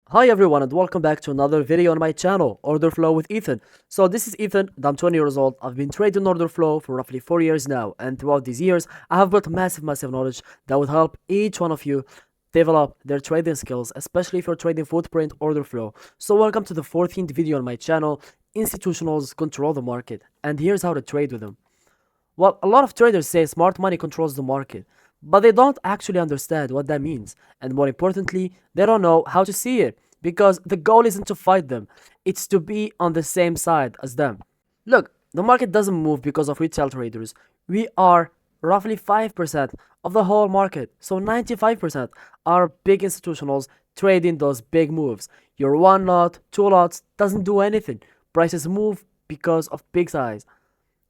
Hi everyone and welcome back to another video on my channel, Orderflow with Ethan. So this is Ethan and I'm 20 years old. I've been trading order flow for roughly 4 years now, and throughout these years I have built massive knowledge that would help each one of you develop their trading skills, especially if you're trading footprint order flow. So welcome to the 14th video on my channel. Institutionals control the market, and here's how to trade with them. Well, a lot of traders say smart money controls the market, but they don't actually understand what that means. And more importantly, they don't know how to see it, because the goal isn't to fight them, it's to be on the same side as them. Look, the market doesn't move because of retail traders. We are roughly 5% of the whole market, so 95% are big institutionals trading those big moves. Your one lot, two lots doesn't do anything. Prices move because of big size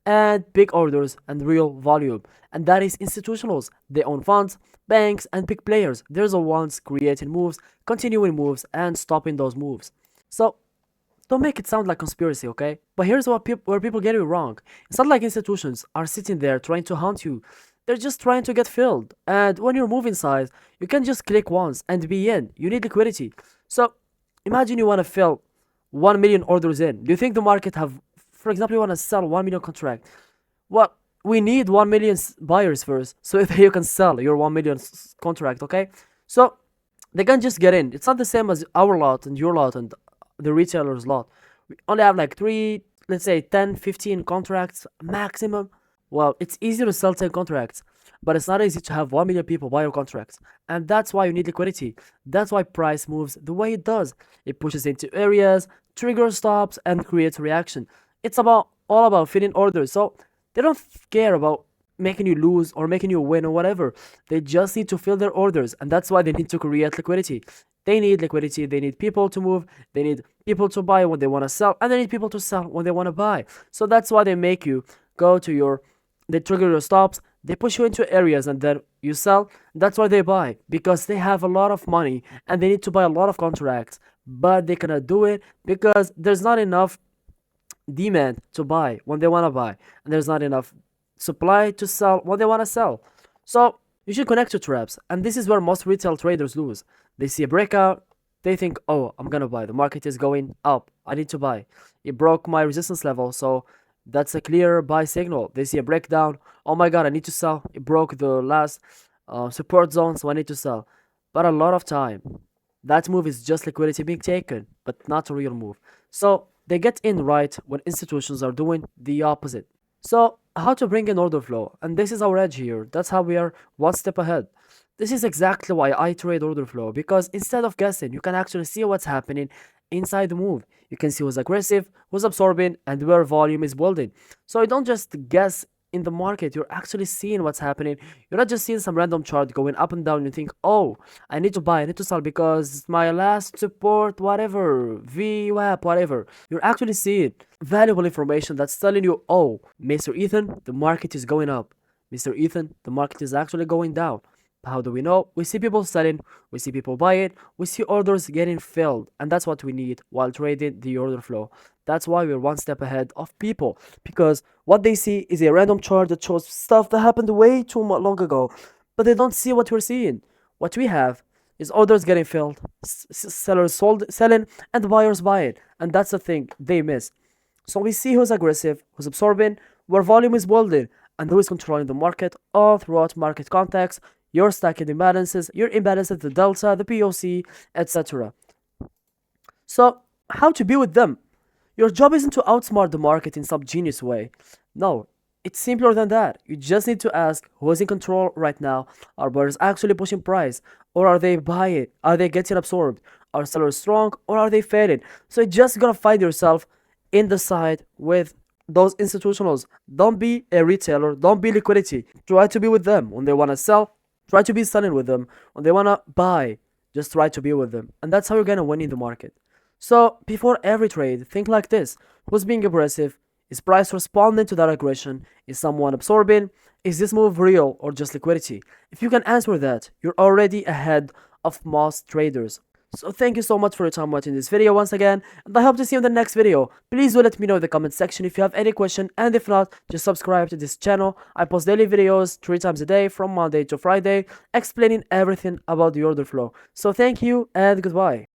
and big orders and real volume. And that is institutionals. They own funds, banks, and big players. They're the ones creating moves, continuing moves, and stopping those moves. So don't make it sound like conspiracy, okay? But here's where people get it wrong. It's not like institutions are sitting there trying to hunt you. They're just trying to get filled. And when you're moving size, you can just click once and be in. You need liquidity. So imagine you want to fill 1 million orders in. Do you think the market have, for example, you want to sell 1 million contract? Well, we need 1 million buyers first, so if you can sell your 1 million contract, okay? So they can just get in. It's not the same as our lot and your lot and the retailer's lot. We only have like 3, let's say 10, 15 contracts maximum. Well, it's easy to sell 10 contracts, but it's not easy to have 1 million people buy your contracts. And that's why you need liquidity. That's why price moves the way it does. It pushes into areas, triggers stops, and creates reaction. It's all about filling orders. So they don't care about making you lose or making you win or whatever. They just need to fill their orders, and that's why they need to create liquidity. They need liquidity, they need people to move, they need people to buy when they want to sell, and they need people to sell when they want to buy. So that's why they make you go to they trigger your stops, they push you into areas, and then you sell. That's why they buy, because they have a lot of money and they need to buy a lot of contracts, but they cannot do it because there's not enough demand to buy when they want to buy, and there's not enough supply to sell when they want to sell. So you should connect to traps, and this is where most retail traders lose. They see a breakout, they think, oh, I'm gonna buy, the market is going up, I need to buy, it broke my resistance level, so that's a clear buy signal. They see a breakdown, oh my god, I need to sell, it broke the last support zone, so I need to sell. But a lot of time that move is just liquidity being taken, but not a real move. So they get in right when institutions are doing the opposite. So how to bring in order flow, and this is our edge here. That's how we are one step ahead. This is exactly why I trade order flow, because instead of guessing, you can actually see what's happening inside the move. You can see who's aggressive, who's absorbing, and where volume is building. So you don't just guess in the market, you're actually seeing what's happening. You're not just seeing some random chart going up and down. You think, oh, I need to buy, I need to sell because my last support, whatever, VWAP, whatever. You're actually seeing valuable information that's telling you, oh, Mr. Ethan, the market is going up. Mr. Ethan, the market is actually going down. How do we know? We see people selling, we see people buy it, we see orders getting filled, and that's what we need while trading the order flow. That's why we're one step ahead of people, because what they see is a random chart that shows stuff that happened way too long ago, but they don't see what we're seeing. What we have is orders getting filled, sellers selling, and buyers buying, and that's the thing they miss. So we see who's aggressive, who's absorbing, where volume is building, and who is controlling the market all throughout market context, your stacking imbalances, your imbalances, the delta, the POC, etc. So how to be with them? Your job isn't to outsmart the market in some genius way. No, it's simpler than that. You just need to ask who is in control right now. Are buyers actually pushing price? Or are they buying? Are they getting absorbed? Are sellers strong or are they fading? So you just gotta find yourself in the side with those institutionals. Don't be a retailer, don't be liquidity. Try to be with them when they wanna sell. Try to be selling with them. When they wanna buy, just try to be with them. And that's how you're gonna win in the market. So before every trade, think like this. Who's being aggressive? Is price responding to that aggression? Is someone absorbing? Is this move real or just liquidity? If you can answer that, you're already ahead of most traders. So thank you so much for your time watching this video once again, and I hope to see you in the next video. Please do let me know in the comment section if you have any question, and if not, just subscribe to this channel. I post daily videos 3 times a day from Monday to Friday, explaining everything about the order flow. So thank you and goodbye.